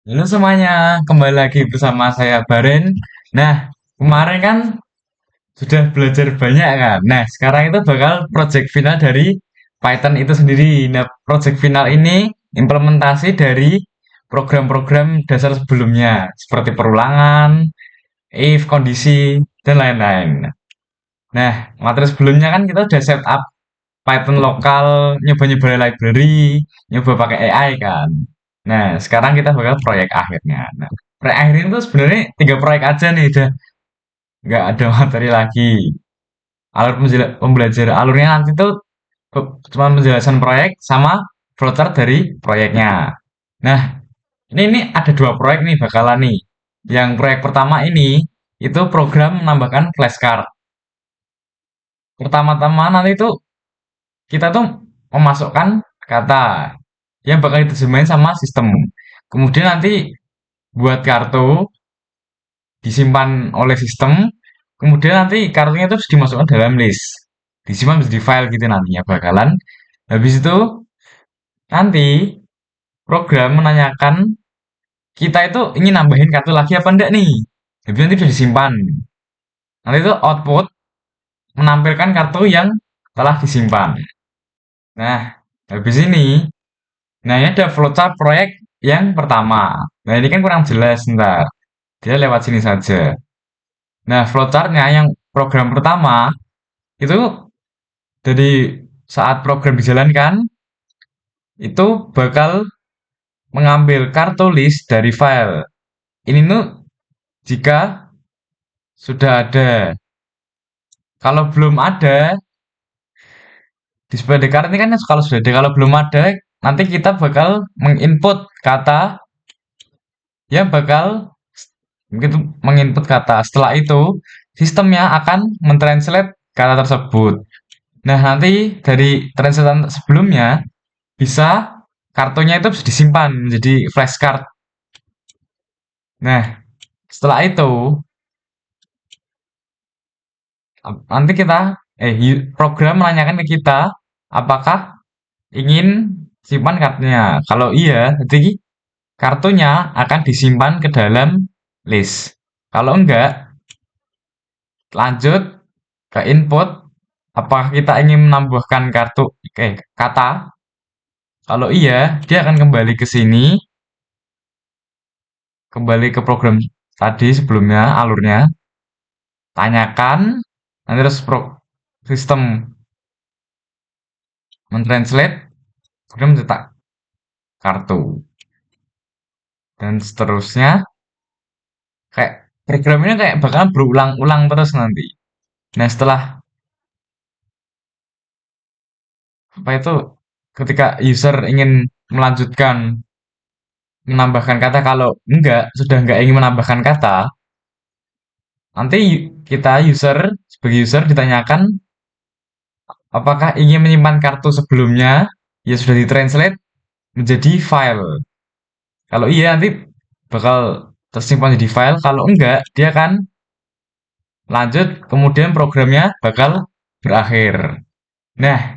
Halo semuanya, kembali lagi bersama saya Baren. Nah, kemarin kan sudah belajar banyak kan. Nah, sekarang itu bakal project final dari Python itu sendiri. Nah, project final ini implementasi dari program-program dasar sebelumnya, seperti perulangan, if, kondisi, dan lain-lain. Nah, materi sebelumnya kan kita udah set up Python lokal, nyoba-nyoba library, nyoba pakai AI kan. Nah, sekarang kita bakal proyek akhirnya. Nah, proyek akhir itu sebenarnya 3 proyek aja nih, udah nggak ada materi lagi. Pembelajaran alurnya nanti tuh cuma penjelasan proyek sama flowchart dari proyeknya. Nah, ini ada 2 proyek nih bakalan nih. Yang proyek pertama ini itu program menambahkan flashcard. Pertama-tama nanti tuh kita tuh memasukkan kata yang bakal diterjemahin sama sistem. Kemudian nanti buat kartu disimpan oleh sistem. Kemudian nanti kartunya itu harus dimasukkan dalam list. Disimpan menjadi file gitu nantinya bakalan. Habis itu nanti program menanyakan kita itu ingin nambahin kartu lagi apa enggak nih. Habis nanti sudah disimpan. Nanti itu output menampilkan kartu yang telah disimpan. Nah, habis ini nah, ini ada flowchart proyek yang pertama. Nah, ini kan kurang jelas, ntar. Dia lewat sini saja. Nah, flowchartnya yang program pertama, itu dari saat program dijalankan, itu bakal mengambil kartu list dari file. Ini tuh jika sudah ada. Kalau belum ada, display the card ini kan kalau sudah ada. Kalau belum ada, nanti kita bakal menginput kata yang bakal begitu menginput kata. Setelah itu, sistemnya akan mentranslate kata tersebut. Nah, nanti dari translate sebelumnya bisa kartunya itu bisa disimpan menjadi flashcard. Nah, setelah itu nanti kita program menanyakan ke kita apakah ingin simpan kartunya. Kalau iya, jadi kartunya akan disimpan ke dalam list. Kalau enggak, lanjut ke input apakah kita ingin menambahkan kata. Kalau iya, dia akan kembali ke sini, kembali ke program tadi sebelumnya, alurnya, tanyakan, nanti terus sistem mentranslate, kemudian mencetak kartu, dan seterusnya. Kayak programnya kayak bakalan berulang-ulang terus nanti. Nah, setelah apa itu, ketika user ingin melanjutkan menambahkan kata, kalau sudah enggak ingin menambahkan kata, nanti kita sebagai user ditanyakan apakah ingin menyimpan kartu sebelumnya ya sudah ditranslate menjadi file. Kalau iya nanti bakal tersimpan jadi file, kalau enggak dia akan lanjut kemudian programnya bakal berakhir. Nah,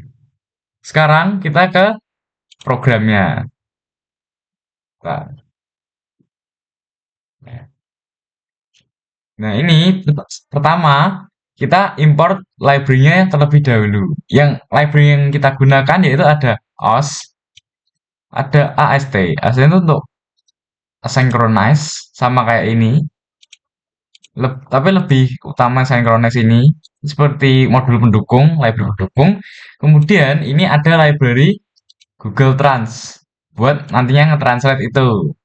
sekarang kita ke programnya. Nah, nah, ini pertama kita import library-nya terlebih dahulu. Yang library yang kita gunakan yaitu ada OS, ada AST. AST itu untuk synchronize sama kayak ini. Tapi lebih utama synchronize ini seperti modul pendukung, library pendukung. Kemudian ini ada library Google Trans buat nantinya nge-translate itu.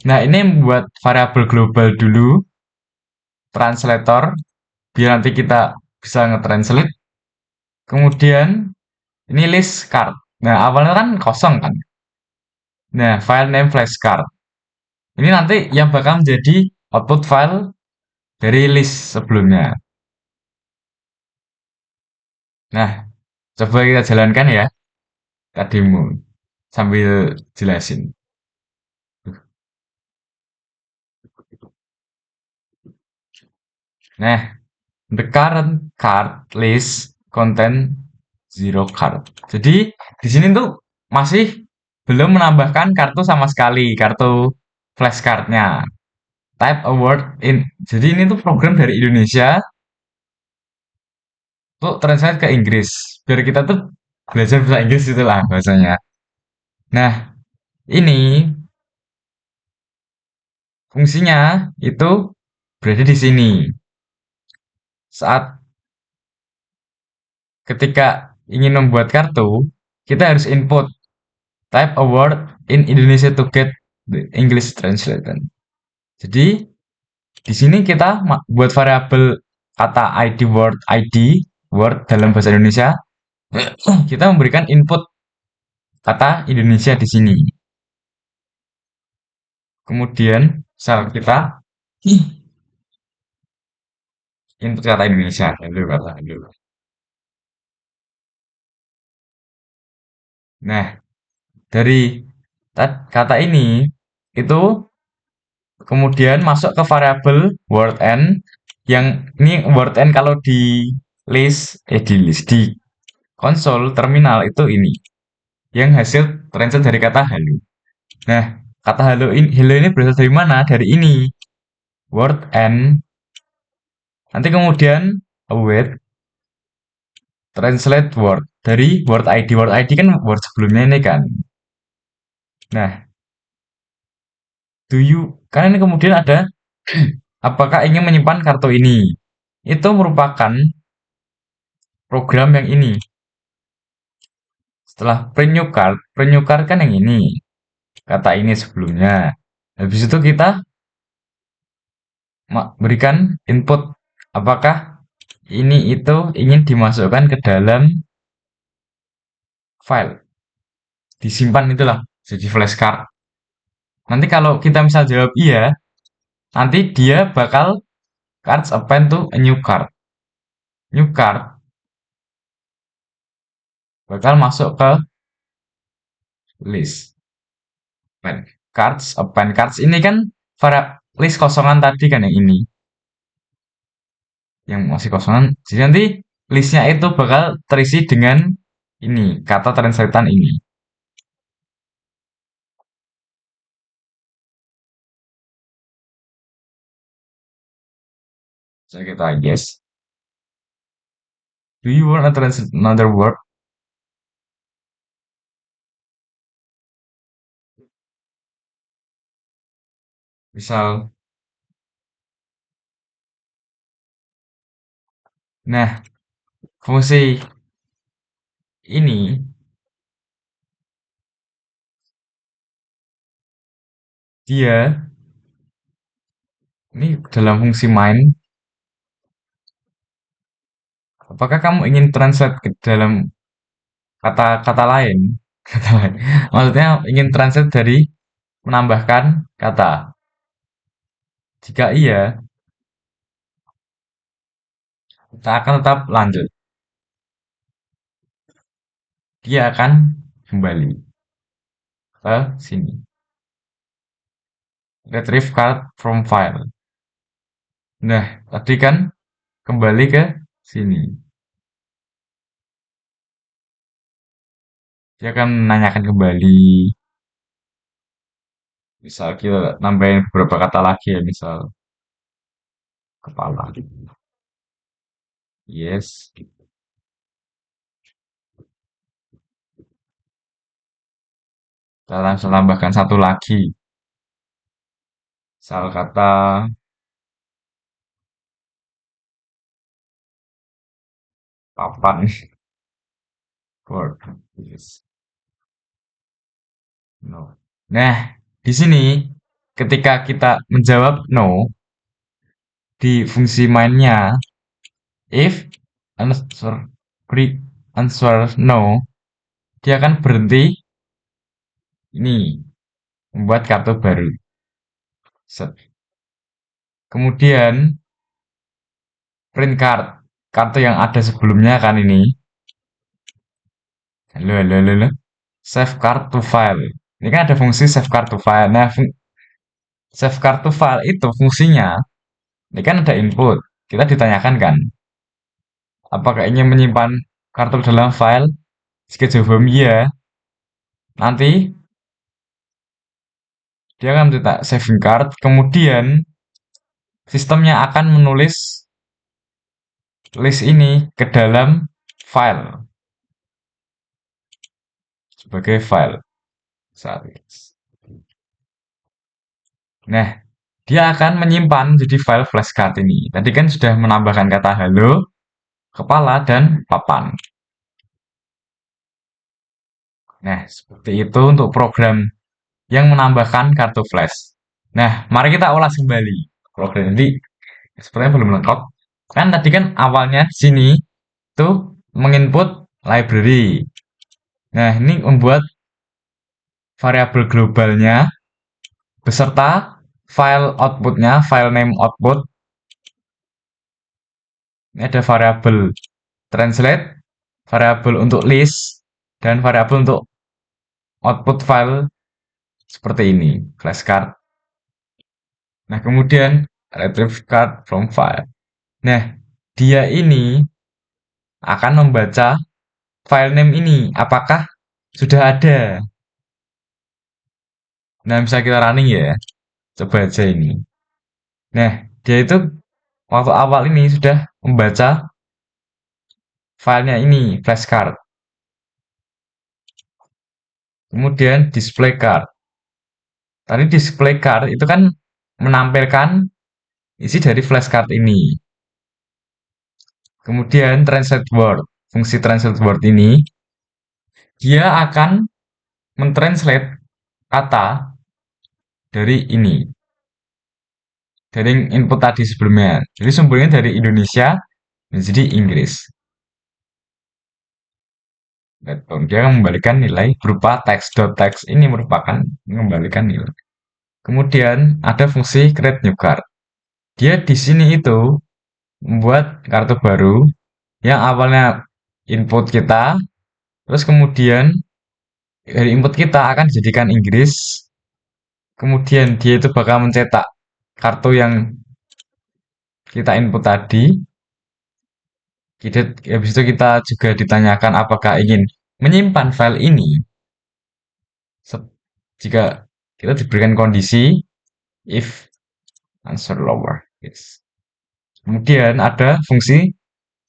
Nah, ini membuat variabel global dulu, translator, biar nanti kita bisa nge-translate. Kemudian ini list card. Nah, awalnya kan kosong kan. Nah, file name flashcard. Ini nanti yang bakal menjadi output file dari list sebelumnya. Nah, coba kita jalankan ya tadimu sambil jelasin. Nah, the current card list contain zero card. Jadi di sini tuh masih belum menambahkan kartu sama sekali, kartu flashcardnya. Type a word in. Jadi ini tuh program dari Indonesia tuh translate ke Inggris. Biar kita tuh belajar bahasa Inggris itulah bahasanya. Nah, ini fungsinya itu berada di sini. Saat ketika ingin membuat kartu, kita harus input type a word in Indonesia to get the English translation. Jadi di sini kita buat variabel kata ID word dalam bahasa Indonesia, kita memberikan input kata Indonesia di sini. Kemudian misal kita input kata Indonesia, dulu kata dulu. Nah, dari kata ini itu kemudian masuk ke variabel word n yang ini word n kalau di konsol terminal itu ini yang hasil translate dari kata halo. Nah, kata halo ini berasal dari mana? Dari ini word n. Nanti kemudian await translate word dari word ID. Word ID kan word sebelumnya ini kan. Nah, do you karena ini kemudian ada apakah ingin menyimpan kartu ini? Itu merupakan program yang ini. Setelah print new card kan yang ini. Kata ini sebelumnya. Habis itu kita berikan input apakah ini itu ingin dimasukkan ke dalam file. Disimpan itulah jadi flashcard. Nanti kalau kita misal jawab iya, nanti dia bakal cards append to a new card. New card bakal masuk ke list. Append. Append cards ini kan list kosongan tadi kan yang ini. Yang masih kosongan. Jadi nanti listnya itu bakal terisi dengan ini, kata translatean ini. So kita yes. Do you want to translate another word? Misal, nah, fungsi ini dia ini dalam fungsi main. Apakah kamu ingin translate ke dalam kata-kata lain? Kata lain. Maksudnya ingin translate dari menambahkan kata. Jika iya, kita akan tetap lanjut. Dia akan kembali ke sini. Retrieve card from file. Nah, tadi kan kembali ke sini. Dia akan menanyakan kembali. Misal kita nambahin beberapa kata lagi ya, misal kepala. Yes. Kita langsung tambahkan satu lagi. Misal kata papan. Word. Yes. No. Nah, di sini ketika kita menjawab no di fungsi mainnya, if answer answer no, dia akan berhenti ini membuat kartu baru. Set. Kemudian print card, kartu yang ada sebelumnya kan ini. Halo, halo, halo, halo. Save card to file. Ini kan ada fungsi save card to file. Nah, save card to file itu fungsinya, ini kan ada input. Kita ditanyakan kan, apakah ingin menyimpan kartu dalam file? Jika jawaban iya, nanti Dia akan mencetak saving card, kemudian sistemnya akan menulis list ini ke dalam file sebagai file saat ini. Nah, dia akan menyimpan jadi file flashcard ini. Tadi kan sudah menambahkan kata halo, kepala, dan papan. Nah, seperti itu untuk program yang menambahkan kartu flash. Nah, mari kita ulas kembali program ini. Sepertinya belum lengkap. Kan tadi kan awalnya sini tuh menginput library. Nah, ini membuat variabel globalnya beserta file outputnya, file name output. Ini ada variabel translate, variabel untuk list, dan variabel untuk output file seperti ini, flashcard. Nah, kemudian retrieve card from file. Nah, dia ini akan membaca file name ini. Apakah sudah ada? Nah, bisa kita running ya. Coba aja ini. Nah, dia itu waktu awal ini sudah membaca filenya ini, flashcard. Kemudian display card. Tadi display card itu kan menampilkan isi dari flashcard ini. Kemudian translate word. Fungsi translate word ini dia akan mentranslate kata dari ini, dari input tadi sebelumnya. Jadi sumbernya dari Indonesia menjadi Inggris. Dia akan membalikan nilai berupa text.text ini merupakan mengembalikan nilai. Kemudian ada fungsi create new card. Dia di sini itu membuat kartu baru yang awalnya input kita, terus kemudian dari input kita akan dijadikan Inggris, kemudian dia itu bakal mencetak kartu yang kita input tadi. Habis itu kita juga ditanyakan apakah ingin menyimpan file ini. Jika kita diberikan kondisi if answer lower. Yes. Kemudian ada fungsi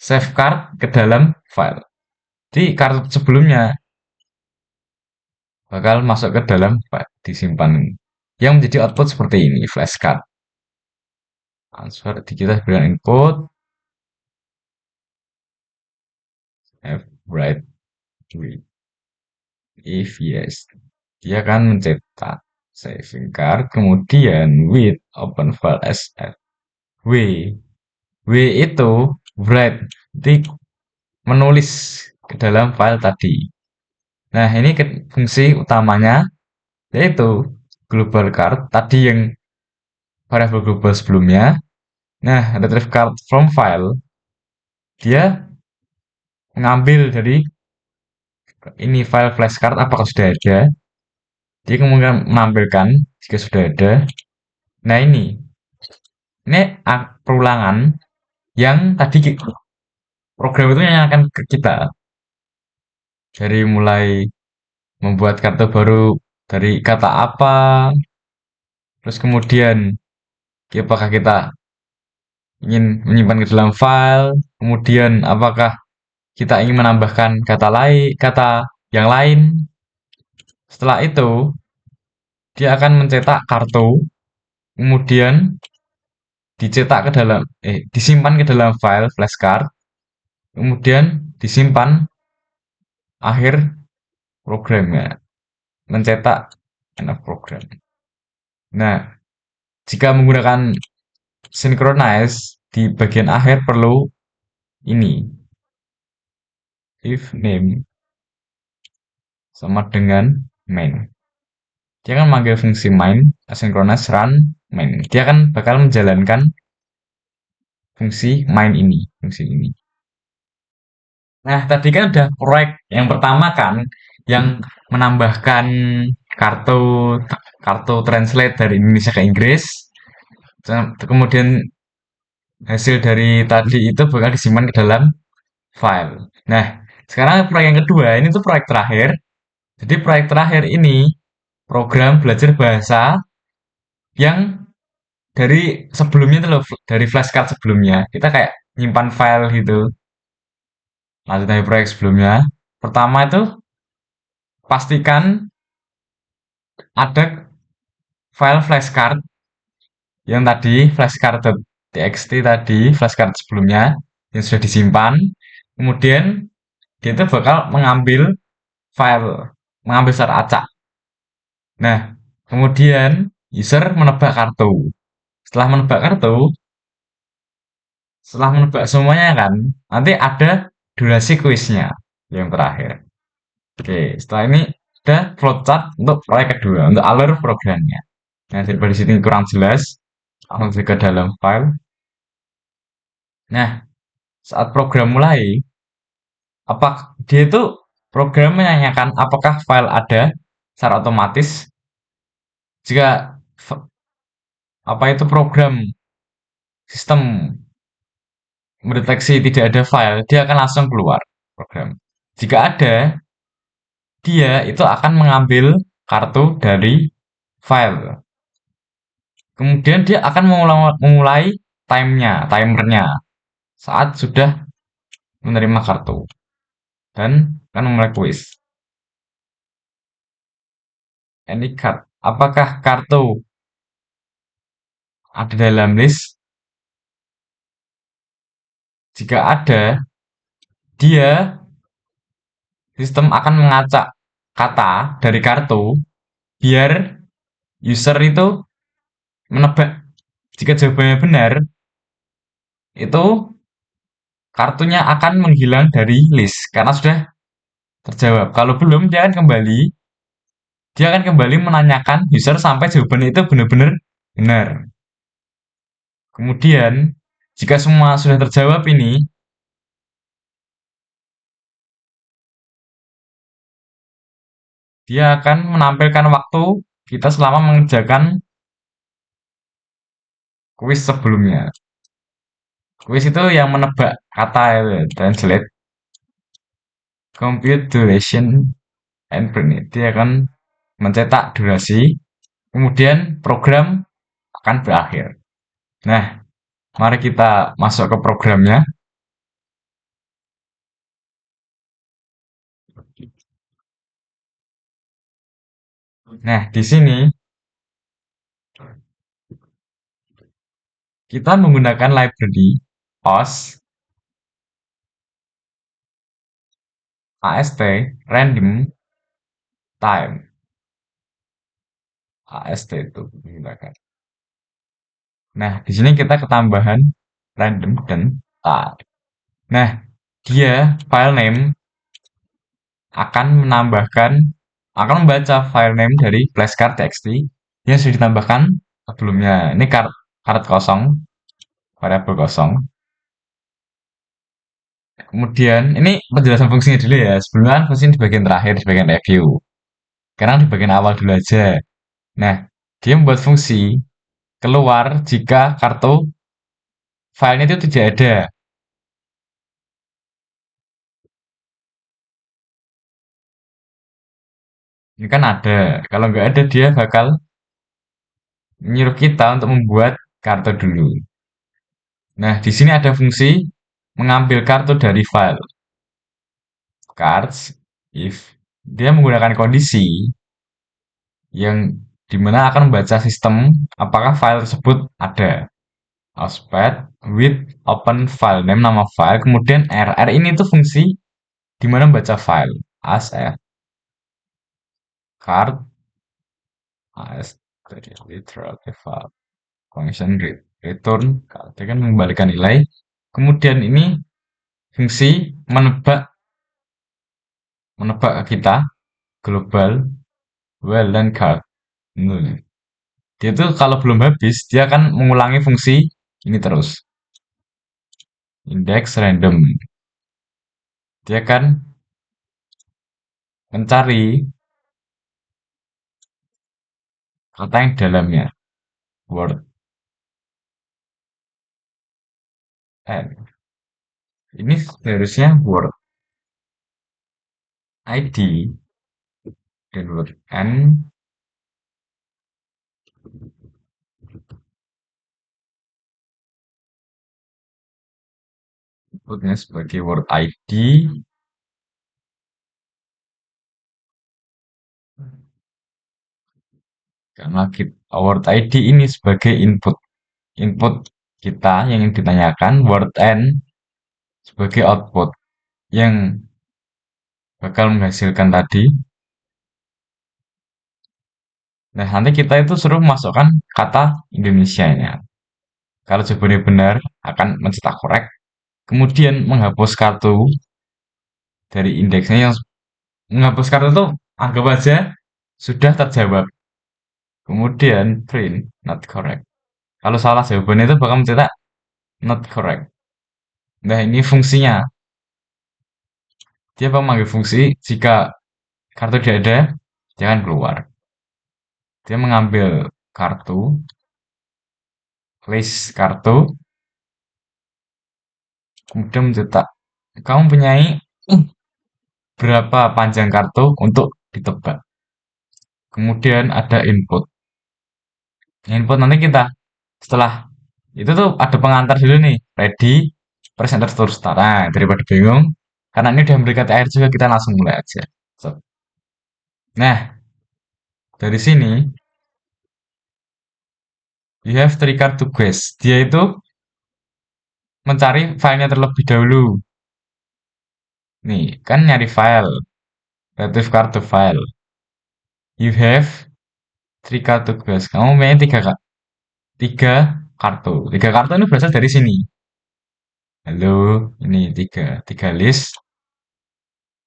save card ke dalam file. Jadi kartu sebelumnya bakal masuk ke dalam file disimpan. Yang menjadi output seperti ini, flashcard. Answer kita berikan input F write read. If yes, dia akan mencetak saving card, kemudian with open file as w. W itu write, jadi menulis ke dalam file tadi. Nah, ini fungsi utamanya yaitu global card tadi yang variabel global sebelumnya. Nah, retrieve card from file dia mengambil dari ini file flashcard apakah sudah ada. Dia kemudian menampilkan jika sudah ada. Nah, ini perulangan yang tadi program itu menanyakan ke kita dari mulai membuat kartu baru dari kata apa, terus kemudian apakah kita ingin menyimpan ke dalam file, kemudian apakah kita ingin menambahkan kata lain, kata yang lain. Setelah itu dia akan mencetak kartu, kemudian dicetak ke dalam disimpan ke dalam file flashcard, kemudian disimpan akhir programnya, mencetak end of program. Nah, jika menggunakan synchronize di bagian akhir perlu ini if name sama dengan main. Dia akan manggil fungsi main asynchronous run main. Dia akan bakal menjalankan fungsi main ini, fungsi ini. Nah, tadi kan udah proyek yang pertama kan yang menambahkan kartu kartu translate dari Indonesia ke Inggris. Kemudian hasil dari tadi itu bakal disimpan ke dalam file. Nah, sekarang proyek yang kedua, ini tuh proyek terakhir. Jadi proyek terakhir ini program belajar bahasa yang dari sebelumnya tuh loh, dari flashcard sebelumnya kita kayak nyimpan file gitu, lanjut dari proyek sebelumnya. Pertama itu pastikan ada file flashcard yang tadi flashcard.txt tadi, flashcard sebelumnya yang sudah disimpan. Kemudian dia itu bakal file, mengambil secara acak. Nah, kemudian user menebak kartu. Setelah menebak kartu, setelah menebak semuanya kan, nanti ada durasi kuisnya yang terakhir. Oke, setelah ini ada flowchart untuk proyek kedua, untuk alur programnya. Nah, daripada di sini kurang jelas, langsung ke dalam file. Nah, saat program mulai, apa dia itu program menanyakan apakah file ada secara otomatis. Jika apa itu program sistem mendeteksi tidak ada file, dia akan langsung keluar program. Jika ada, dia itu akan mengambil kartu dari file. Kemudian dia akan memulai timernya saat sudah menerima kartu dan akan memulai kuis. Any card, apakah kartu ada dalam list? Jika ada, dia sistem akan mengacak kata dari kartu biar user itu menebak. Jika jawabannya benar, itu kartunya akan menghilang dari list karena sudah terjawab. Kalau belum, dia akan kembali menanyakan user sampai jawabannya itu benar-benar benar. Kemudian, jika semua sudah terjawab ini, dia akan menampilkan waktu kita selama mengerjakan kuis sebelumnya. Kuis itu yang menebak kata itu, translate, compute duration, and print. Dia akan mencetak durasi, kemudian program akan berakhir. Nah, mari kita masuk ke programnya. Nah, di sini kita menggunakan library OS, AST, random time. AST itu menggunakan. Nah, di sini kita ketambahan random dan time. Nah, dia file name akan menambahkan akan membaca file name dari flashcard txt yang sudah ditambahkan sebelumnya. Ini card kosong, variabel kosong. Kemudian ini penjelasan fungsinya dulu ya. Sebelumnya kan fungsi di bagian terakhir, di bagian review. Sekarang di bagian awal dulu aja. Nah, dia membuat fungsi keluar jika kartu filenya itu tidak ada. Ini kan ada. Kalau nggak ada, dia bakal menyuruh kita untuk membuat kartu dulu. Nah, di sini ada fungsi mengambil kartu dari file. Cards, if dia menggunakan kondisi yang dimana akan membaca sistem apakah file tersebut ada. Auspad with open file name, nama file, kemudian R ini tuh fungsi di mana membaca file as f card as literal file function return, dia kan mengembalikan nilai. Kemudian ini fungsi menebak menebak kita global well dan card nul. Dia tuh kalau belum habis dia akan mengulangi fungsi ini terus. Index random, dia akan mencari kata yang dalamnya word n. Ini harusnya word id dan word n inputnya sebagai word ID, karena word ID ini sebagai input kita yang ditanyakan, word N sebagai output yang bakal menghasilkan tadi. Nah, nanti kita itu suruh masukkan kata Indonesianya. Kalau jawabannya benar, akan mencetak korek, kemudian menghapus kartu dari indeksnya. Yang menghapus kartu itu anggap aja sudah terjawab. Kemudian print not correct. Kalau salah jawabannya itu bakal mencetak not correct. Nah, ini fungsinya. Dia memanggil fungsi jika kartu tidak ada, dia akan keluar. Dia mengambil kartu, list kartu, kemudian mencetak. Kamu punya berapa panjang kartu untuk ditebak. Kemudian ada input. Input nanti kita setelah itu tuh ada pengantar dulu nih. Ready, press enter to start. Nah, daripada bingung, karena ini udah memberikan TR juga, kita langsung mulai aja. So, nah, dari sini you have three card to guess. Dia itu mencari filenya terlebih dahulu. Nih, kan nyari file. Retrieve card to file. You have three card to guess. Kamu punya tiga kartu. Tiga kartu ini berasal dari sini. Halo, ini tiga list.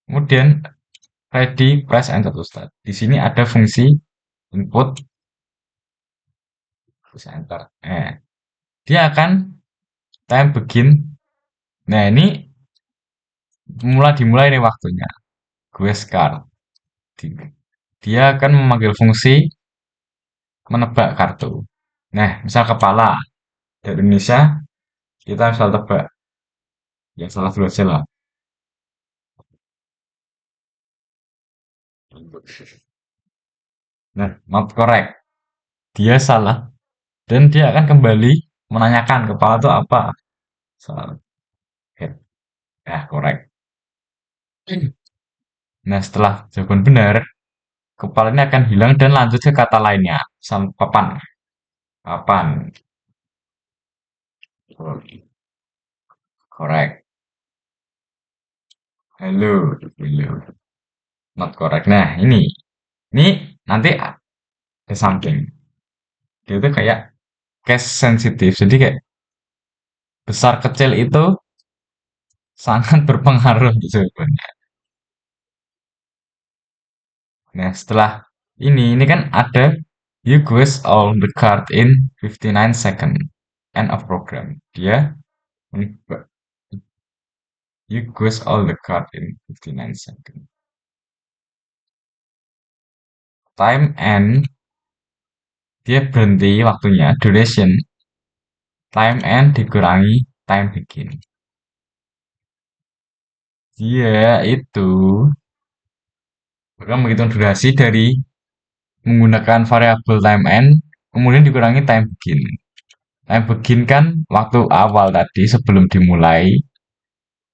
Kemudian ready, press enter to start. Di sini ada fungsi input, press enter. Dia akan time begin. Nah, ini dimulai nih waktunya. Gue card. Dia akan memanggil fungsi menebak kartu. Nah, misal kepala dari Indonesia, kita misal tebak. Yang salah dulu aja lah. Nah, not correct. Dia salah. Dan dia akan kembali menanyakan kepala itu apa. Salah. Head. Ya, correct. Nah, setelah jawaban benar, kepala ini akan hilang dan lanjut ke kata lainnya. Misal papan. Papan. Correct. Halo. Halo. Not correct. Nah, ini nanti ada something. Dia itu kayak case sensitif. Jadi kayak besar kecil itu sangat berpengaruh di jawabannya. Nah, setelah ini kan ada you guess all the card in 59 second. End of program. Dia menebak. You guess all the card in 59 second. Time and dia berhenti waktunya. Duration. Time and dikurangi time begin. Dia itu akan menghitung durasi dari menggunakan variabel time end, kemudian dikurangi time begin. Time begin kan waktu awal tadi sebelum dimulai,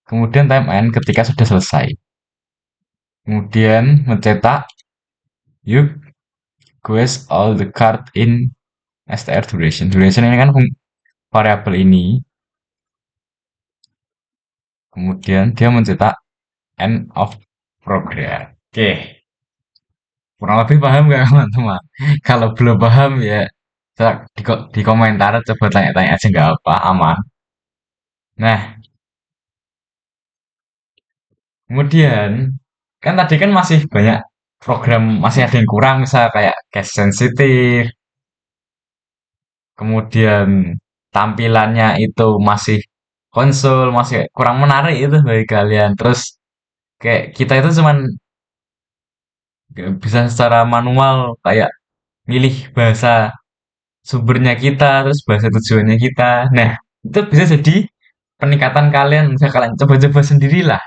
kemudian time end ketika sudah selesai. Kemudian mencetak you guess all the card in str duration. Duration ini kan variabel ini. Kemudian dia mencetak end of program. Oke, kurang lebih paham nggak teman-teman? Kalau belum paham ya di komentar coba tanya-tanya aja nggak apa, aman. Nah, kemudian kan tadi kan masih banyak program, masih ada yang kurang, misal kayak case sensitif, kemudian tampilannya itu masih konsol, masih kurang menarik itu bagi kalian. Terus kayak kita itu cuman nggak bisa secara manual kayak milih bahasa sumbernya kita, terus bahasa tujuannya kita. Nah, itu bisa jadi peningkatan kalian, bisa kalian coba-coba sendirilah.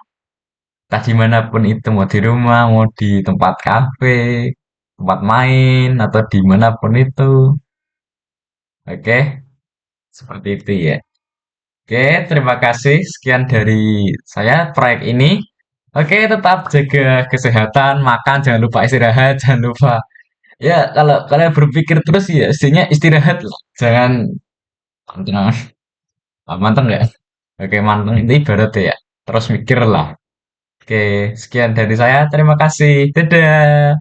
Entah dimanapun itu, mau di rumah, mau di tempat kafe, tempat main, atau dimanapun itu. Oke, seperti itu ya. Oke, terima kasih. Sekian dari saya proyek ini. Oke, tetap jaga kesehatan, makan, jangan lupa istirahat, jangan lupa. Ya, kalau kalian berpikir terus ya, istinya istirahat lah. Jangan manteng ya. Oke, manteng itu ibarat ya. Terus mikir lah. Oke, sekian dari saya. Terima kasih. Dadah.